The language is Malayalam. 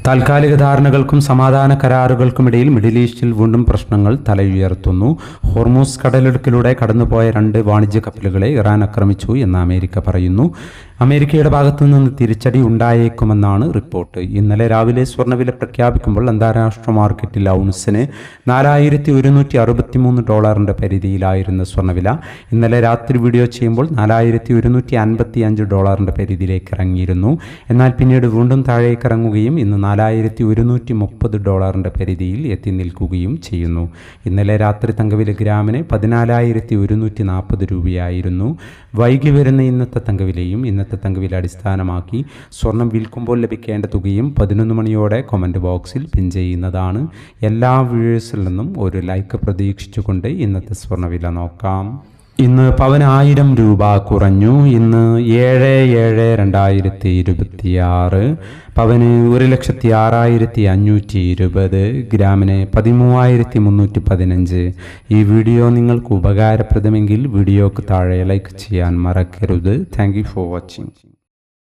താൽക്കാലിക ധാരണകൾക്കും സമാധാന കരാറുകൾക്കുമിടയിൽ മിഡിൽ ഈസ്റ്റിൽ വീണ്ടും പ്രശ്നങ്ങൾ തലയുയർത്തുന്നു. ഹോർമൂസ് കടലിടുക്കിലൂടെ കടന്നുപോയ 2 വാണിജ്യ കപ്പലുകളെ ഇറാൻ ആക്രമിച്ചു എന്ന് അമേരിക്ക പറയുന്നു. അമേരിക്കയുടെ ഭാഗത്തു നിന്ന് തിരിച്ചടി ഉണ്ടായേക്കുമെന്നാണ് റിപ്പോർട്ട്. ഇന്നലെ രാവിലെ സ്വർണ്ണവില പ്രഖ്യാപിക്കുമ്പോൾ അന്താരാഷ്ട്ര മാർക്കറ്റിൽ ഔൺസിന് $4,163 പരിധിയിലായിരുന്ന സ്വർണ്ണവില ഇന്നലെ രാത്രി വീഡിയോ ചെയ്യുമ്പോൾ $4,155 പരിധിയിലേക്ക് ഇറങ്ങിയിരുന്നു. എന്നാൽ പിന്നീട് വീണ്ടും താഴേക്ക് ഇറങ്ങുകയും ഇന്ന് $4,130 പരിധിയിൽ എത്തി നിൽക്കുകയും ചെയ്യുന്നു. ഇന്നലെ രാത്രി തങ്കവില ഗ്രാമിന് 14,140 രൂപയായിരുന്നു. വൈകി വരുന്ന ഇന്നത്തെ തങ്കവിലയും ഇന്നത്തെ തങ്കവില അടിസ്ഥാനമാക്കി സ്വർണം വിൽക്കുമ്പോൾ ലഭിക്കേണ്ട തുകയും 11 മണിയോടെ കമൻറ്റ് ബോക്സിൽ പിൻ ചെയ്യുന്നതാണ്. എല്ലാ വ്യൂവേഴ്സിൽ നിന്നും ഒരു ലൈക്ക് പ്രതീക്ഷിച്ചുകൊണ്ട് ഇന്നത്തെ സ്വർണ്ണവില നോക്കാം. ഇന്ന് പവന് 1000 രൂപ കുറഞ്ഞു. ഇന്ന് 7/7/2026 പവന് 1,06,520, ഗ്രാമിന് 13,315. ഈ വീഡിയോ നിങ്ങൾക്ക് ഉപകാരപ്രദമെങ്കിൽ വീഡിയോക്ക് താഴെ ലൈക്ക് ചെയ്യാൻ മറക്കരുത്. Thank you for watching.